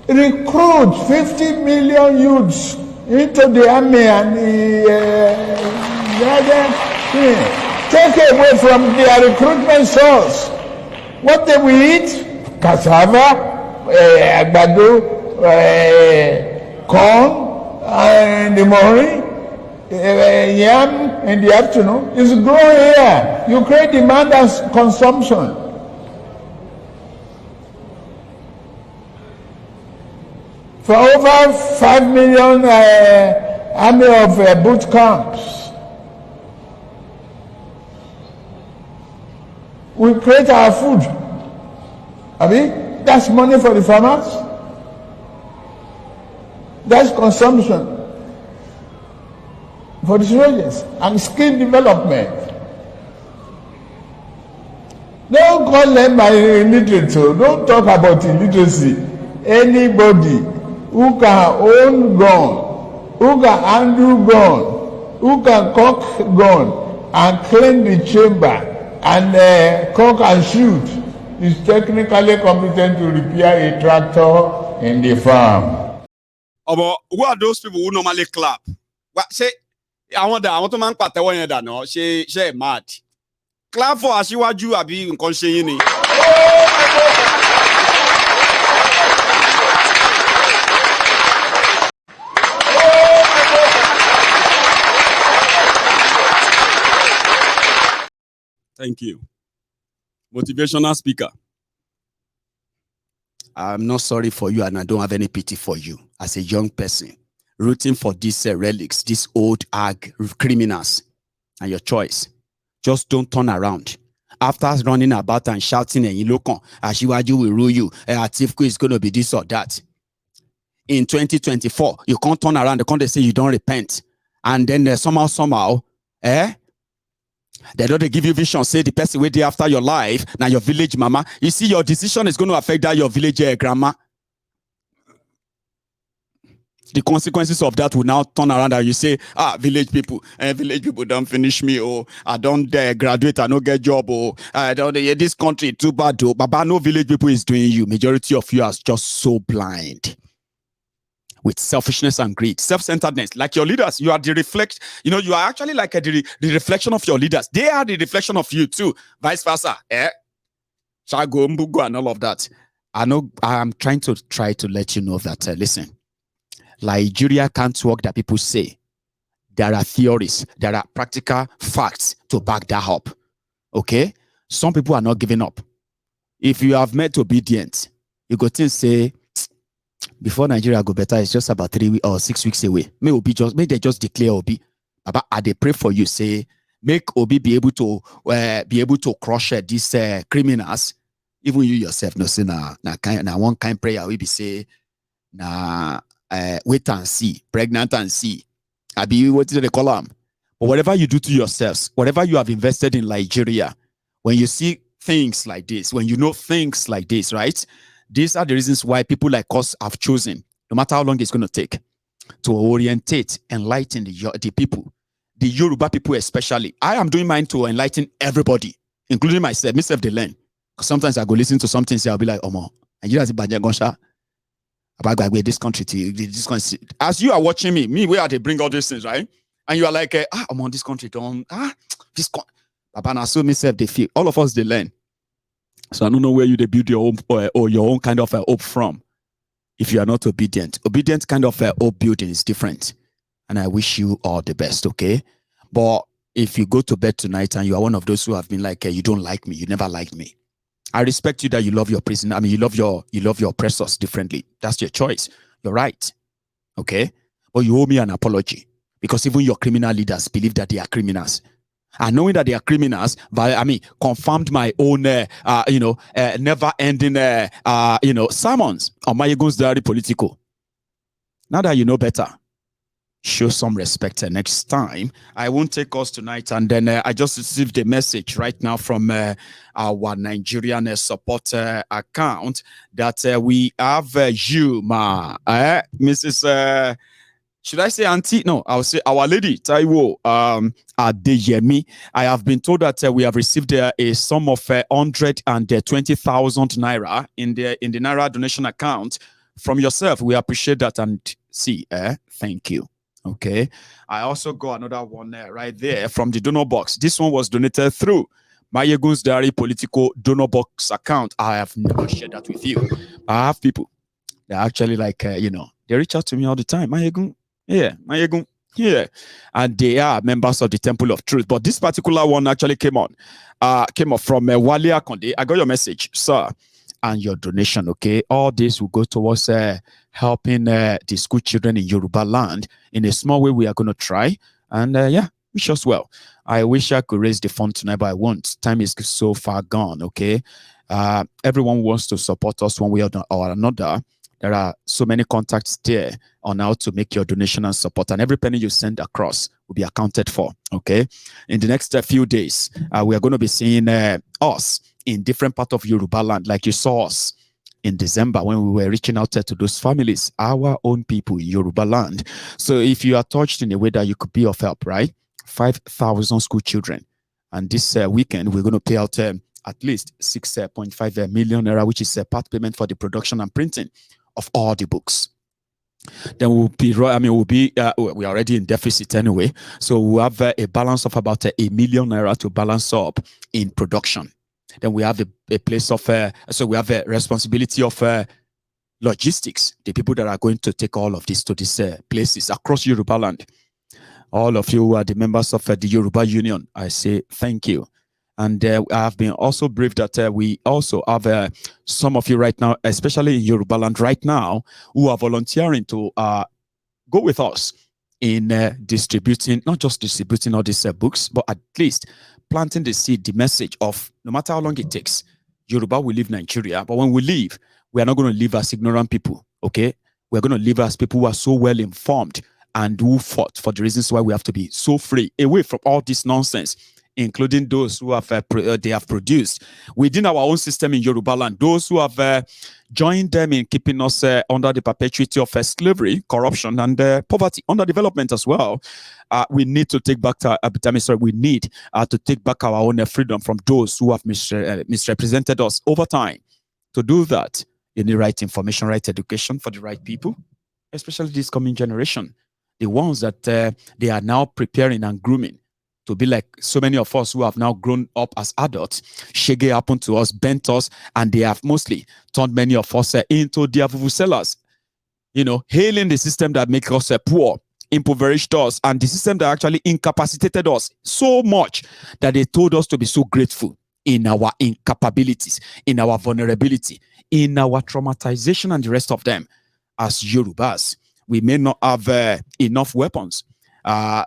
S7: Recruit 50 million youths into the army and Take away from their recruitment source. What they will eat? Cassava, àgbàdo, corn in the morning, yam in the afternoon. It's growing here. You create demand and consumption. For over 5 million army of boot camps. We create our food. That's money for the farmers. That's consumption for the soldiers and skill development. Don't call them by illiterate. Don't talk about illiteracy. Anybody who can own gun, who can handle gun, who can cock gun and clean the chamber and cock and shoot is technically competent to repair a tractor in the farm.
S1: Who are those people who normally clap? What say? I want to man pate one yeda no. She mad. Clap for Asiwaju abi nkan se yin ni. Thank you. Motivational speaker. I'm not sorry for you and I don't have any pity for you as a young person rooting for these relics, these old criminals, and your choice. Just don't turn around. After running about and shouting and Ilokon, Asiwaju will rule you, Atiku is going to be this or that. In 2024, you can't turn around, they can't say you don't repent. And then somehow, they don't give you vision, say the person waiting after your life, now your village mama. You see, your decision is going to affect that your village grandma. The consequences of that will now turn around and you say, village people don't finish me, or I don't graduate, I don't get job, or I don't this country too bad, though. Baba, no village people is doing you. Majority of you are just so blind with selfishness and greed, self-centeredness. Like your leaders, you are the you are actually like the reflection of your leaders. They are the reflection of you too. Vice versa. Shago, Mbugo, and all of that. I know I'm trying to let you know that, listen, Nigeria can't work that people say. There are theories, there are practical facts to back that up. Okay? Some people are not giving up. If you have met obedient, you go to say, before Nigeria go better, it's just about 3 or 6 weeks away. May they just declare Obi. Baba, they pray for you. Say, make Obi be able to crush these criminals. Even you yourself, no say na one kind prayer we be say wait and see, pregnant and see. I be what do they call them? But whatever you do to yourselves, whatever you have invested in Nigeria, when you see things like this, when you know things like this, right? These are the reasons why people like us have chosen, no matter how long it's going to take, to orientate, enlighten the people, the Yoruba people especially. I am doing mine to enlighten everybody, including myself they learn. Because sometimes I go listen to something, I'll be like, oh, man, Nigeria is Gonsha. About this country, this country. As you are watching me, where they bring all these things, right? And you are like, I'm on this country, this country. Papa, now so myself, they feel, all of us, they learn. So I don't know where you build your own or your own kind of hope from. If you are not obedient, kind of hope building is different. And I wish you all the best, okay? But if you go to bed tonight and you are one of those who have been like, you don't like me, you never liked me. I respect you that you love your prisoner. I mean, you love your oppressors differently. That's your choice. You're right, okay? But you owe me an apology because even your criminal leaders believe that they are criminals. And knowing that they are criminals, confirmed my own, never-ending, sermons on my ego's diary political. Now that you know better, show some respect next time. I won't take us tonight. And then I just received a message right now from our Nigerian support account that we have you, Mrs. Should I say auntie? No, I'll say our lady, Taiwo Adeyemi. I have been told that we have received a sum of 120,000 naira in the Naira donation account from yourself. We appreciate that and see, thank you. Okay. I also got another one right there from the donor box. This one was donated through Mayegun's Diary Political donor box account. I have never shared that with you. I have people that actually like, they reach out to me all the time. Mayegun, Mayegun, and they are members of the Temple of Truth. But this particular one actually came up from Wale Akonde. I got your message, sir, and your donation. Okay, all this will go towards helping the school children in Yoruba land. In a small way, we are going to try, and wish us well. I wish I could raise the fund tonight, but I won't. Time is so far gone. Okay, everyone wants to support us one way or another. There are so many contacts there on how to make your donation and support, and every penny you send across will be accounted for. Okay, in the next few days, we are going to be seeing us in different parts of Yoruba land, like you saw us in December when we were reaching out to those families, our own people in Yoruba land. So if you are touched in a way that you could be of help, right? 5,000 school children, and this weekend we're going to pay out at least 6.5 million naira, which is a part payment for the production and printing of all the books. Then we'll be, we're already in deficit anyway, so we'll have a balance of about 1 million naira to balance up in production. Then we have a place of, so we have a responsibility of logistics, the people that are going to take all of this to these places across Yoruba land. All of you who are the members of the Yoruba Union, I say thank you. And I have been also briefed that we also have some of you right now, especially in Yoruba land right now, who are volunteering to go with us in distributing, not just distributing all these books, but at least planting the seed, the message of no matter how long it takes, Yoruba will leave Nigeria. But when we leave, we are not going to live as ignorant people, okay? We're going to live as people who are so well informed and who fought for the reasons why we have to be so free, away from all this nonsense, including those who have they have produced within our own system in Yoruba land, those who have joined them in keeping us under the perpetuity of slavery, corruption, and poverty, underdevelopment as well. We need to take back we need to take back our own freedom from those who have misrepresented us over time. To do that, you need right information, right education for the right people, especially this coming generation, the ones that they are now preparing and grooming to be like so many of us who have now grown up as adults. Shege happened to us, bent us, and they have mostly turned many of us into their vuvuzelas. Hailing the system that makes us poor, impoverished us, and the system that actually incapacitated us so much that they told us to be so grateful in our incapabilities, in our vulnerability, in our traumatization, and the rest of them. As Yorubas, we may not have enough weapons,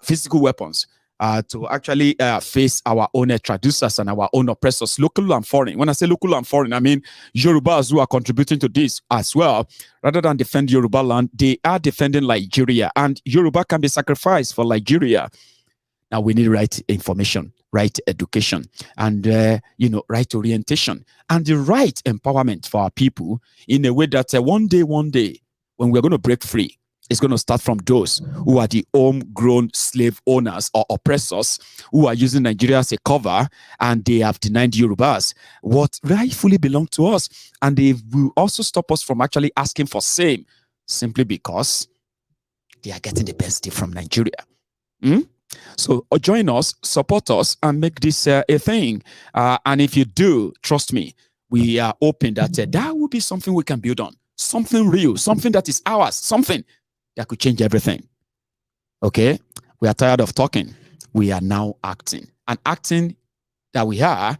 S1: physical weapons, to actually face our own traducers and our own oppressors, local and foreign. When I say local and foreign, I mean Yorubas who are contributing to this as well. Rather than defend Yoruba land, they are defending Nigeria, and Yoruba can be sacrificed for Nigeria. Now we need right information, right education, and right orientation, and the right empowerment for our people in a way that one day, when we're going to break free, it's going to start from those who are the homegrown slave owners or oppressors who are using Nigeria as a cover, and they have denied Yorubas what rightfully belongs to us. And they will also stop us from actually asking for same, simply because they are getting the best deal from Nigeria. So join us, support us, and make this a thing. And if you do, trust me, we are hoping that that will be something we can build on. Something real, something that is ours, something that could change everything. Okay? We are tired of talking. We are now acting. And acting that we are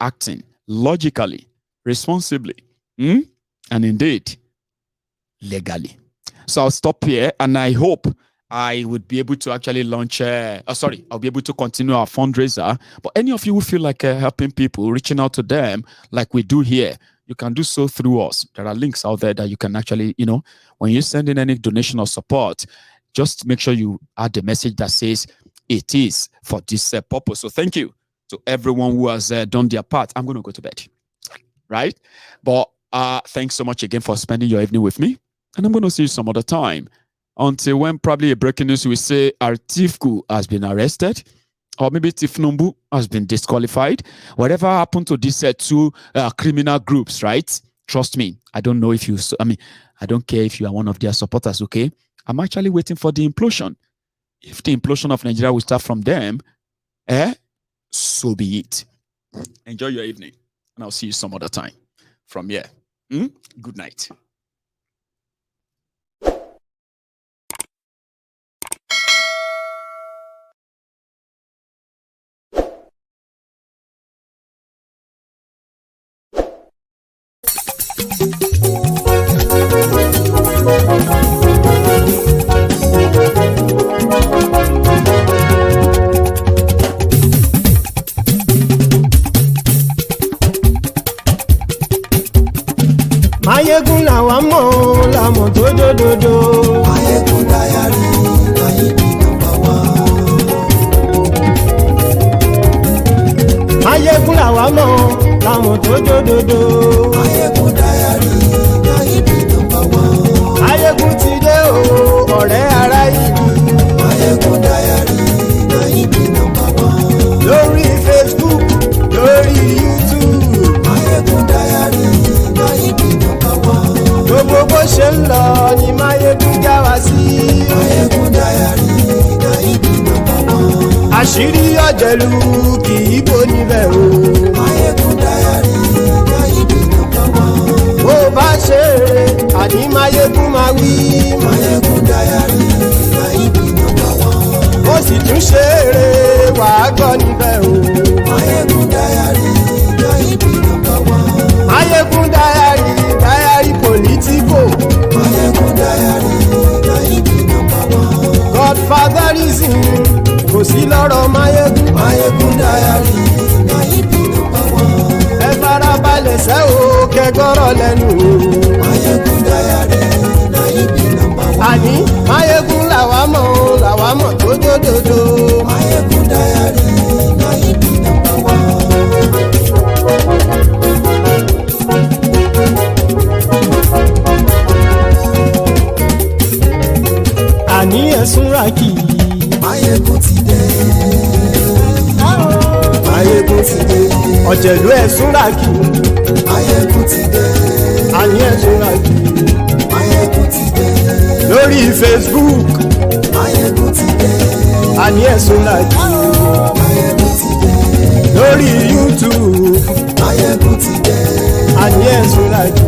S1: acting logically, responsibly, and indeed, legally. So I'll stop here, and I hope I would be able to actually launch, I'll be able to continue our fundraiser. But any of you who feel like helping people, reaching out to them like we do here, you can do so through us. There are links out there that you can actually, when you send in any donation or support, just make sure you add the message that says it is for this purpose. So thank you to everyone who has done their part. I'm going to go to bed, right? But thanks so much again for spending your evening with me. And I'm going to see you some other time. Until when probably a breaking news will say Atiku has been arrested, or maybe Tinubu has been disqualified. Whatever happened to these two criminal groups, right? Trust me, I don't know if you, I don't care if you are one of their supporters, okay?
S8: I'm actually waiting for the implosion. If the implosion of Nigeria will start from them, so be it. Enjoy your evening, and I'll see you some other time from here. Good night.
S9: Mayegun làwa mọ̀ làmọ̀ tó dòdòdò.
S10: Mayegun Diary Nayibi #1.
S9: Mayegun làwa mọ̀ làmọ̀ tó dòdòdò.
S10: Mayegun Diary Nayibi #1.
S9: Mayegun ti dé o ọ̀rẹ́ ara ìlú.
S10: Mayegun Diary Nayibi #1.
S9: Lórí Facebook, lórí YouTube.
S10: Mayegun Diary Nayibi #1.
S9: Gbogbo bó ṣe ń lọ ni Mayegun já wa sí.
S10: Mayegun Diary Nayibi #1.
S9: Àṣírí ọ̀jẹ̀lú kì í bò níbẹ̀ o.
S10: Mayegun Diary Nayibi #1.
S9: Bó bá ṣe eré àní Mayegun máa wí.
S10: Mayegun Diary Nayibi #1.
S9: Ó sì tún ṣe eré wàá gbọ́ níbẹ̀ o.
S10: Mayegun Diary Nayibi #1.
S9: Mayegun Diary politico.
S10: Mayegun Diary Nayibi #1.
S9: Godfatherism kò sí lọ́rọ̀ Mayegun.
S10: Mayegun Diary Nayibi #1.
S9: Ẹ farabalẹ̀ sẹ́ o kẹgọ́rọ̀ lẹ́nu o.
S10: Mayegun Diary Nayibi #1.
S9: Àní Mayegun làwa mọ̀ tó dòdòdò.
S10: Mayegun Diary Nayibi #1.
S9: Àní ẹ̀sùn ràkì.
S10: Mayegun ti dé. Mayegun ti dé.
S9: Ọ̀jẹ̀lú ẹ̀sùn ràkì.
S10: Mayegun ti dé.
S9: Àní ẹ̀sùn ràkì.
S10: Mayegun ti dé.
S9: Lórí Facebook.
S10: Mayegun ti dé.
S9: Àní ẹ̀sùn ràkì.
S10: Mayegun ti dé.
S9: Lórí YouTube.
S10: Mayegun ti dé.
S9: Àní ẹ̀sùn ràkì.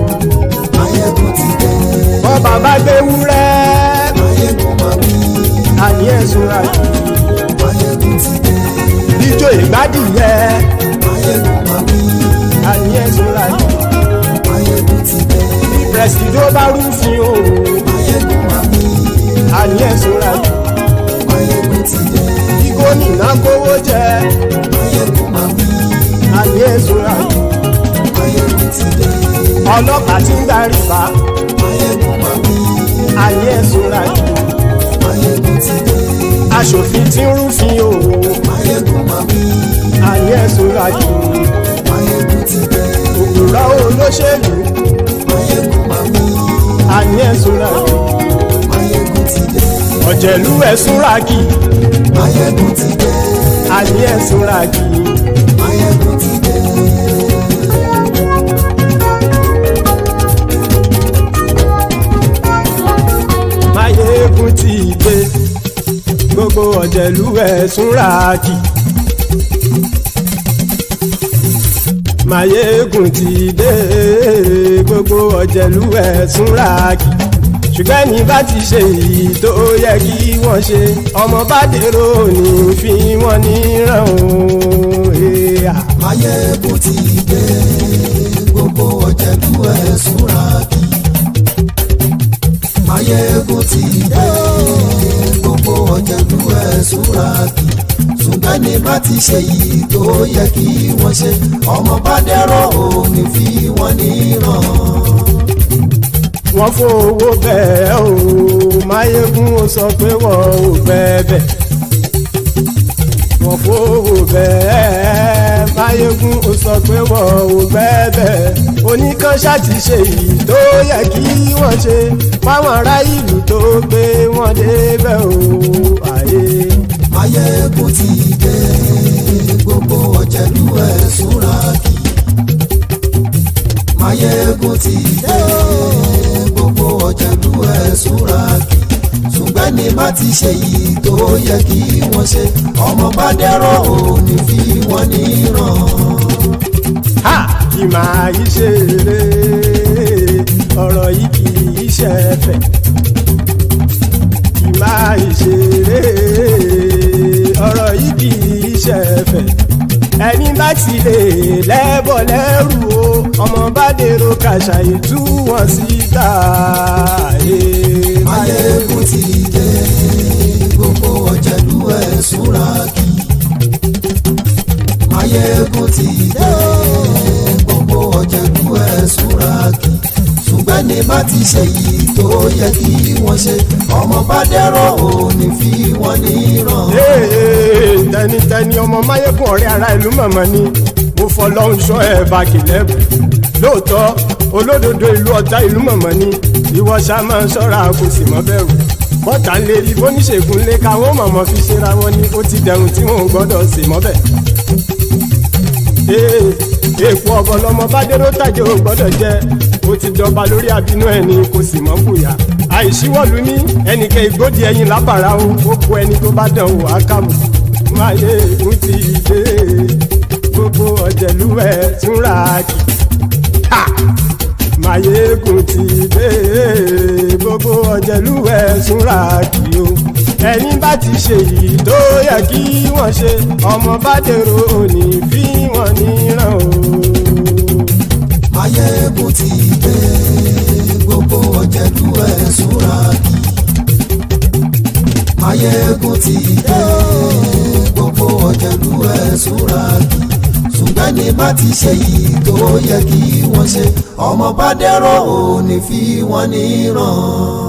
S10: Mayegun ti dé.
S9: Bọ́ bàbá gbé wúrẹ́.
S10: Mayegun máa wí.
S9: Àní ẹ̀sùn ràkì.
S10: Mayegun ti dé.
S9: Ijó ìgbádìyẹ.
S10: Mayegun máa wí.
S9: Àní ẹ̀sùn ràkì.
S10: Mayegun ti dé.
S9: Presido bá rúfin o.
S10: Mayegun máa wí.
S9: Àní ẹ̀sùn ràkì.
S10: Mayegun ti dé.
S9: Bí gómìnà kówó jẹ.
S10: Mayegun máa wí.
S9: Àní ẹ̀sùn ràkì.
S10: Mayegun ti dé.
S9: Ọlọ́pàá tí ń gba rìbá.
S10: Mayegun máa wí.
S9: Àní ẹ̀sùn ràkì.
S10: Mayegun ti dé.
S9: Aṣòfin tí ń rúfin o.
S10: Mayegun máa wí.
S9: Àní ẹ̀sùn ràkì.
S10: Mayegun ti dé.
S9: Òpùrọ́ olóṣèlú.
S10: Mayegun máa wí.
S9: Àní ẹ̀sùn ràkì.
S10: Mayegun ti dé.
S9: Ọ̀jẹ̀lú ẹ̀sùn ràkì.
S10: Mayegun ti dé.
S9: Àní ẹ̀sùn ràkì.
S10: Mayegun ti dé.
S9: Mayegun ti dé. Gbogbo ọ̀jẹ̀lú ẹ̀sùn ràkì. Mayegun ti dé. Gbogbo ọ̀jẹ̀lú ẹ̀sùn ràkì. Ṣùgbọ́n ní bá ti ṣe èyí tó yẹ kí wọ́n ṣe, ọmọ bá dèrò ní fi wọ́n níran o.
S10: Mayegun ti dé. Gbogbo ọ̀jẹ̀lú ẹ̀sùn ràkì. Mayegun ti dé. Gbogbo ọ̀jẹ̀lú ẹ̀sùn ràkì. Ṣùgbọ́n ní bá ti ṣe èyí tó yẹ kí wọ́n ṣe, ọmọ bá dèrò ní fi wọ́n níran.
S9: Wọ́n fowó bẹ́ẹ̀ o, Mayegun ó sọ pé wọ́n ò bẹ́ẹ̀. Wọ́n fowó bẹ́ẹ̀, Mayegun ó sọ pé wọ́n ò bẹ́ẹ̀. Oníkanṣá ti ṣe èyí tó yẹ kí wọ́n ṣe fáwọn ará ìlú tó gbé wọn débẹ̀ o.
S10: Mayegun ti dé. Gbogbo ọ̀jẹ̀lú ẹ̀sùn ràkì. Mayegun ti dé. Gbogbo ọ̀jẹ̀lú ẹ̀sùn ràkì. ṣùgbọ́n ní bá ti ṣe yìí tó yẹ kí wọ́n ṣe ọmọ bá dẹ́rọ̀ ò ní fi wọ́n níran.
S9: kì máa yí ṣe eré ọ̀rọ̀ yìí kì í ṣe ẹ̀fẹ̀ kì máa yí ṣe eré ọ̀rọ̀ yìí kì í ṣe ẹ̀fẹ̀ ẹni bá ti lè lẹ́bọ̀ lẹ́rù o ọmọ bá dèrò kàṣàyè tú wọn síta.
S10: Máyégún ti dé gbogbo ọ̀jẹ̀lú ẹ̀ súnra kí. Máyégún ti dé gbogbo ọ̀jẹ̀lú ẹ̀ súnra kí. ṣùgbọ́n ní bá ti ṣe yìí tó yẹ kí wọ́n ṣe ọmọ bá dẹ́rọ̀ ò ní fi wọ́n níran.
S9: tẹnitẹni ọmọ Máyégún ọ̀rẹ́ ara ìlú mọ̀mọ́ ni mo fọlọ́hún sọ ẹ̀ bá kìlẹ́bù lóòótọ́ olódodo ìlú ọ̀tá ìlú mọ̀mọ́ ni ìwọ ṣá máa ń ṣọ́ra kò sì mọ́ bẹ̀rù bọ́tà ń lè rí bóníṣègùn lé káwọn mọ̀mọ́ fi ṣera wọn ni ó ti dẹrùn tí wọn ò gbọ́dọ̀ sè mọ́bẹ̀. èèpo ọ̀bọ̀lọmọ bá dérò tàjẹ́ ò gbọ́dọ̀ jẹ́ ó ti jọba lórí abínú ẹni kò sì mọ́ fòyà àìsíwọ́lu ní ẹnìkẹ́ ìgbódì ẹyin lábàrá o ó kó ẹni tó bá dán o àkàmù. Máyégún ti dé gbogbo ọ̀jẹ̀lú ẹ̀ túnra kì. Máyégún ti dé gbogbo ọ̀jẹ̀lú ẹ̀ túnra kì o ẹni bá ti ṣe yìí tó yẹ kí wọ́n ṣe ọmọ bá dèrò òní fi wọ́n níran o.
S10: Máyégún ti dé gbogbo ọ̀jẹ̀lú ẹ̀ súnra kí. Máyégún ti dé gbogbo ọ̀jẹ̀lú ẹ̀ súnra kí. ṣùgbọ́n ní bá ti ṣe yìí tó yẹ kí wọ́n ṣe ọmọ bá dẹ́rọ̀ ò ní fi wọ́n níran.